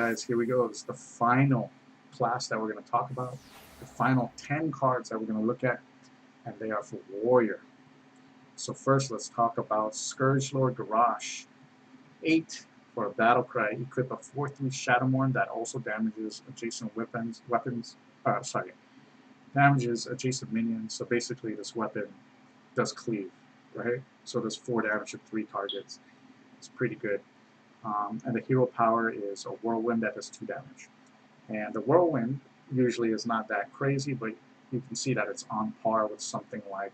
guys, here we go. It's the final class that we're going to talk about. The final 10 cards that we're going to look at, and they are for Warrior. So first, let's talk about Scourge Lord Garrosh. 8 for a Battle Cry. Equip a 4/3 Shadowmourne that also damages adjacent damages adjacent minions. So basically, this weapon does cleave, right? So does 4 damage to 3 targets. It's pretty good. And the hero power is a Whirlwind that does 2 damage. And the Whirlwind usually is not that crazy, but you can see that it's on par with something like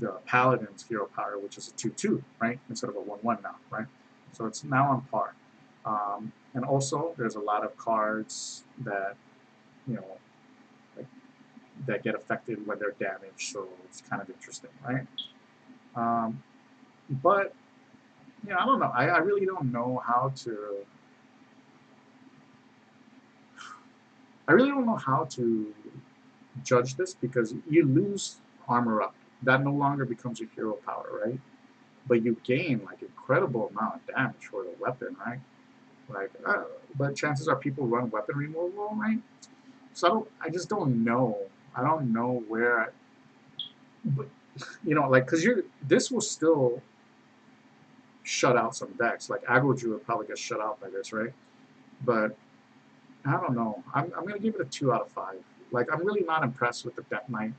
the Paladin's hero power, which is a 2/2, right? Instead of a 1/1 now, right? So it's now on par. And also, there's a lot of cards that, you know, that get affected when they're damaged, so it's kind of interesting, right? But yeah, I don't know. I really don't know how to. I really don't know how to judge this because you lose armor up. That no longer becomes your hero power, right? But you gain like incredible amount of damage for the weapon, right? Like, but chances are people run weapon removal, right? So I just don't know. I don't know where. But you know, like, cause this will still shut out some decks. Like Aggro Druid probably gets shut out by this, right? But I don't know. I'm gonna give it a 2 out of 5. Like I'm really not impressed with the Death Knight,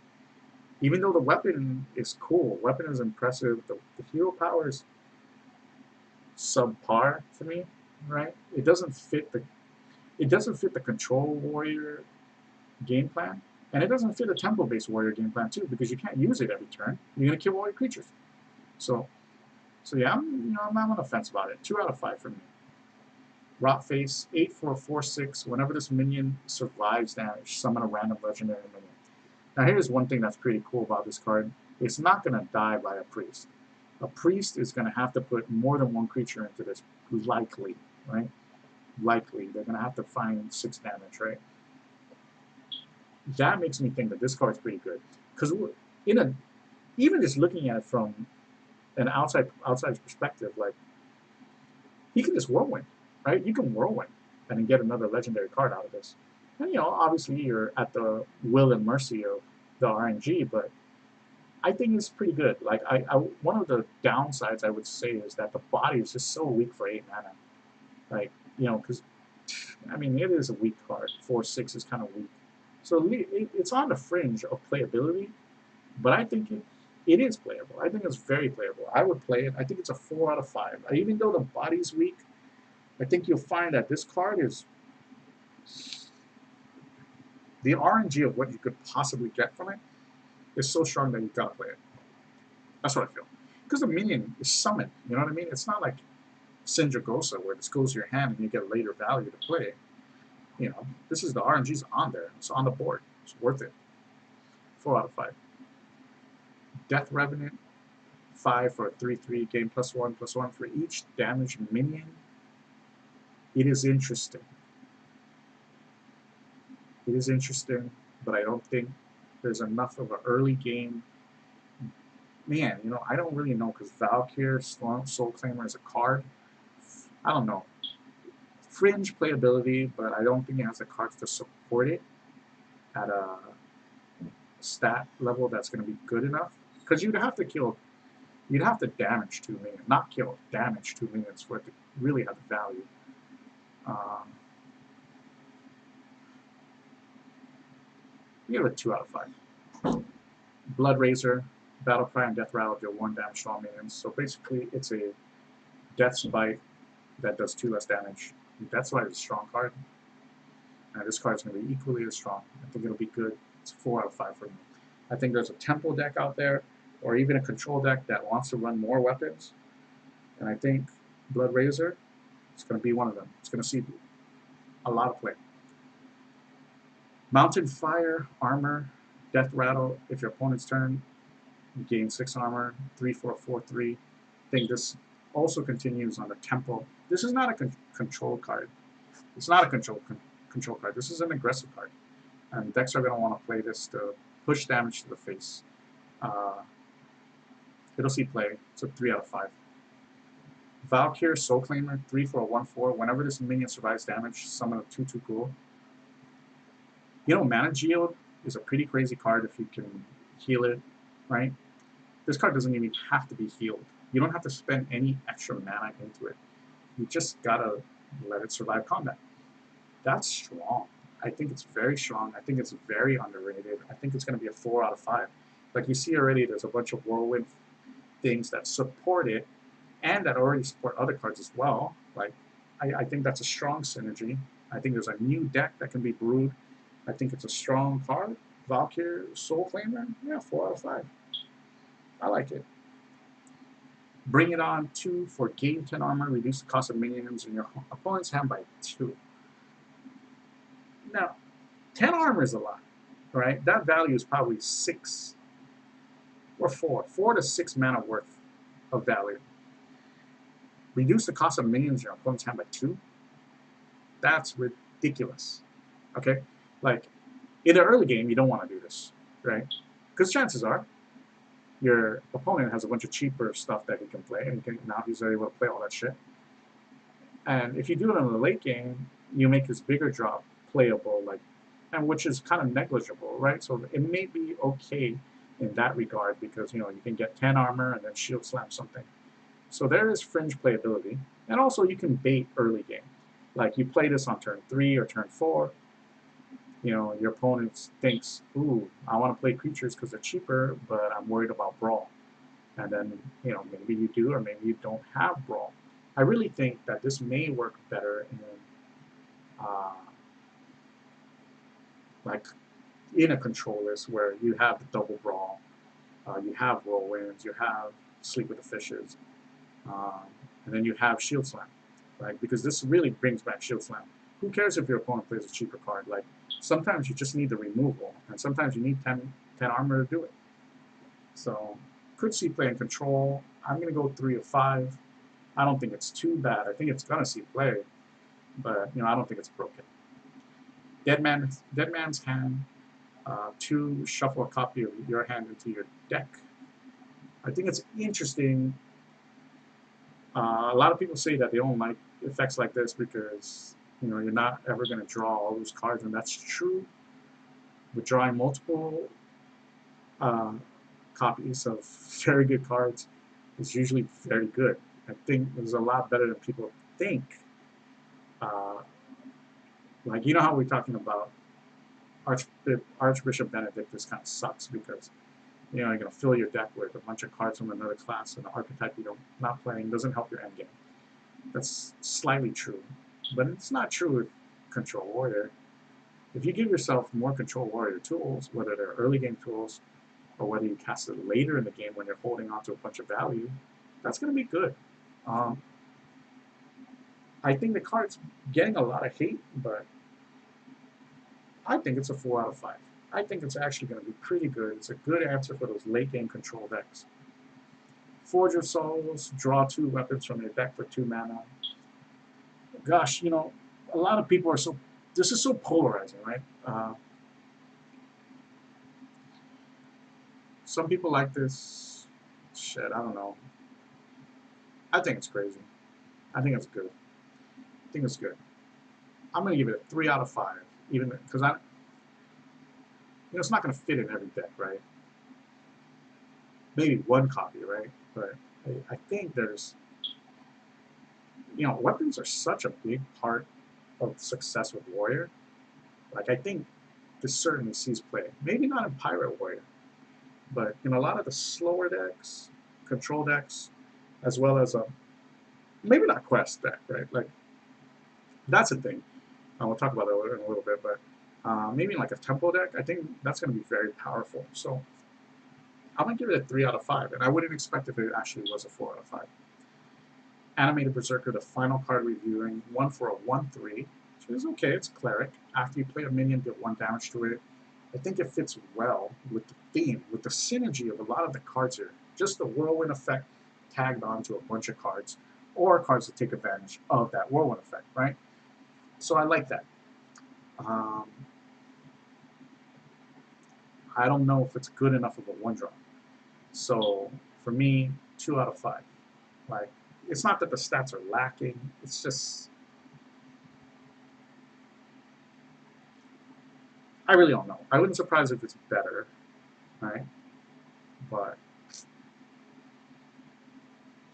even though the weapon is cool. Weapon is impressive. The hero power is subpar to me, right? It doesn't fit the control warrior game plan, and it doesn't fit the tempo-based warrior game plan too, because you can't use it every turn. You're gonna kill all your creatures. So yeah, I'm on the fence about it. 2 out of 5 for me. Rot Face, 8 for a 4/6. Whenever this minion survives damage, summon a random legendary minion. Now here's one thing that's pretty cool about this card. It's not going to die by a priest. A priest is going to have to put more than one creature into this, likely, right? Likely. They're going to have to find 6 damage, right? That makes me think that this card's pretty good. Because even just looking at it from an outside perspective, like, he can just Whirlwind, right? You can Whirlwind and then get another legendary card out of this. And, obviously you're at the will and mercy of the RNG, but I think it's pretty good. Like, one of the downsides I would say is that the body is just so weak for 8 mana. Like, because, I mean, it is a weak card. 4/6 is kind of weak. So it's on the fringe of playability, but I think it is playable. I think it's very playable. I would play it. I think it's a 4 out of 5. Even though the body's weak, I think you'll find that this card is the RNG of what you could possibly get from it is so strong that you gotta play it. That's what I feel. Because the minion is summoned, you know what I mean? It's not like Sindragosa where this goes to your hand and you get later value to play. This is the RNG's on there. It's on the board. It's worth it. 4 out of 5. Death Revenant, 5 for a 3/3, gain +1/+1 for each damaged minion. It is interesting. It is interesting, but I don't think there's enough of an early game. Man, I don't really know because Valkyr, Soul Claimer is a card. I don't know. Fringe playability, but I don't think it has the cards to support it at a stat level that's going to be good enough. Because you'd have to damage 2 minions, not kill, damage 2 minions for it to really have the value. We give it a 2 out of 5. Blood Razor, Battle Cry, and Death Rattle deal 1 damage to all minions. So basically, it's a Death Spite that does 2 less damage. Death Spite is a strong card. And this card is going to be equally as strong. I think it'll be good. It's a 4 out of 5 for me. I think there's a Tempo deck out there, or even a control deck that wants to run more weapons. And I think Blood Razor is going to be one of them. It's going to see a lot of play. Mountain Fire, Armor, Death Rattle. If your opponent's turn, you gain 6 armor, 3 for a 4/3. I think this also continues on the Tempo. This is not a control card. It's not a control card. This is an aggressive card. And decks are going to want to play this to push damage to the face. It'll see play. It's a 3 out of 5. Valkyr, Soul Claimer, 3 for a 1/4. Whenever this minion survives damage, summon a 2/2 ghoul. You know, Mana Geode is a pretty crazy card if you can heal it, right? This card doesn't even have to be healed. You don't have to spend any extra mana into it. You just gotta let it survive combat. That's strong. I think it's very strong. I think it's very underrated. I think it's going to be a 4 out of 5. Like you see already, there's a bunch of Whirlwind things that support it and that already support other cards as well. Like, I think that's a strong synergy. I think there's a new deck that can be brewed. I think it's a strong card. Valkyr, Soul Claimer, yeah, 4 out of 5. I like it. Bring it on 2 for gain 10 armor, reduce the cost of minions in your opponent's hand by 2. Now, 10 armor is a lot, right? That value is probably 6 or 4 to 6 mana worth of value. Reduce the cost of minions in your opponent's hand by 2? That's ridiculous, okay? Like, in the early game, you don't want to do this, right? Because chances are, your opponent has a bunch of cheaper stuff that he can play, and now he's able to play all that shit. And if you do it in the late game, you make this bigger drop playable, like, and which is kind of negligible, right? So it may be okay in that regard because you can get 10 armor and then shield slam something. So there is fringe playability, and also you can bait early game. Like you play this on turn 3 or turn 4. Your opponent thinks, ooh, I want to play creatures because they're cheaper, but I'm worried about brawl. And then, maybe you do or maybe you don't have brawl. I really think that this may work better like in a control list where you have the double brawl, you have whirlwinds, you have sleep with the fishes, and then you have shield slam, right? Because this really brings back shield slam. Who cares if your opponent plays a cheaper card? Like sometimes you just need the removal, and sometimes you need 10 armor to do it. So could see play in control. I'm gonna go 3 of 5. I don't think it's too bad. I think it's gonna see play, but I don't think it's broken. Dead Man's Hand. 2, shuffle a copy of your hand into your deck. I think it's interesting. A lot of people say that they don't like effects like this because you're not ever going to draw all those cards, and that's true. But drawing multiple copies of very good cards is usually very good. I think it's a lot better than people think. Like how we're talking about Archbishop Benedictus kind of sucks because you're going to fill your deck with a bunch of cards from another class, and the archetype you're not playing doesn't help your endgame. That's slightly true, but it's not true with Control Warrior. If you give yourself more Control Warrior tools, whether they're early game tools or whether you cast it later in the game when you're holding on to a bunch of value, that's going to be good. I think the card's getting a lot of hate, but I think it's a 4 out of 5. I think it's actually going to be pretty good. It's a good answer for those late game control decks. Forge of Souls, draw 2 weapons from your deck for 2 mana. Gosh, a lot of people are this is so polarizing, right? Some people like this. Shit, I don't know. I think it's crazy. I think it's good. I think it's good. I'm going to give it a 3 out of 5, even because it's not going to fit in every deck, right? Maybe one copy, right? But I think there's, weapons are such a big part of success with Warrior. Like, I think this certainly sees play. Maybe not in Pirate Warrior, but in a lot of the slower decks, control decks, as well as maybe not Quest deck, right? Like, that's a thing. We'll talk about it in a little bit, but maybe like a tempo deck, I think that's going to be very powerful. So I'm going to give it a 3 out of 5, and I wouldn't expect if it actually was a 4 out of 5. Animated Berserker, the final card reviewing, 1 for a 1/3, which is okay, it's Cleric. After you play a minion, deal 1 damage to it. I think it fits well with the theme, with the synergy of a lot of the cards here. Just the whirlwind effect tagged onto a bunch of cards, or cards that take advantage of that whirlwind effect, right? So I like that. I don't know if it's good enough of a 1-drop. So for me, 2 out of 5. Like, it's not that the stats are lacking. It's just I really don't know. I wouldn't be surprised if it's better, right? But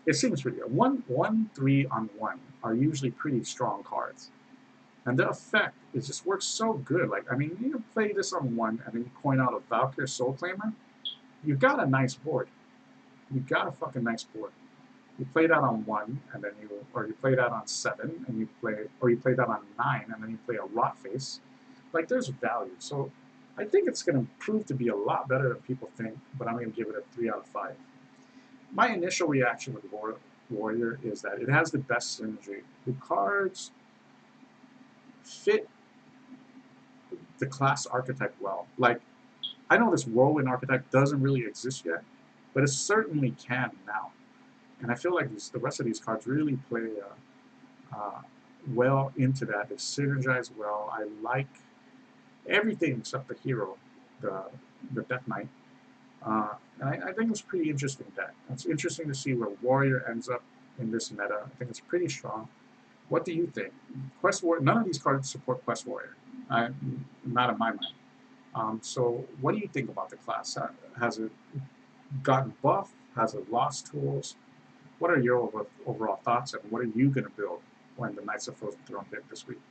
it seems pretty good. 1, 1, 3 on 1 are usually pretty strong cards. And the effect, it just works so good. Like, I mean, you play this on 1 and then you coin out a Valkyrie Soul Claimer, you got a nice board. You got a fucking nice board. You play that on 1 and then you play that on 7 and you play that on 9 and then you play a Rot Face. Like, there's value. So I think it's going to prove to be a lot better than people think, but I'm going to give it a 3 out of 5. My initial reaction with Warrior is that it has the best synergy. The cards fit the class archetype well. Like, I know this Whirlwind archetype doesn't really exist yet, but it certainly can now. And I feel like the rest of these cards really play well into that. They synergize well. I like everything except the hero, the Death Knight. And I think it's a pretty interesting deck. It's interesting to see where Warrior ends up in this meta. I think it's pretty strong. What do you think? Quest Warrior, none of these cards support Quest Warrior. Not in my mind. So what do you think about the class? Has it gotten buffed? Has it lost tools? What are your overall thoughts, and what are you going to build when the Knights of Frozen Throne hit this week?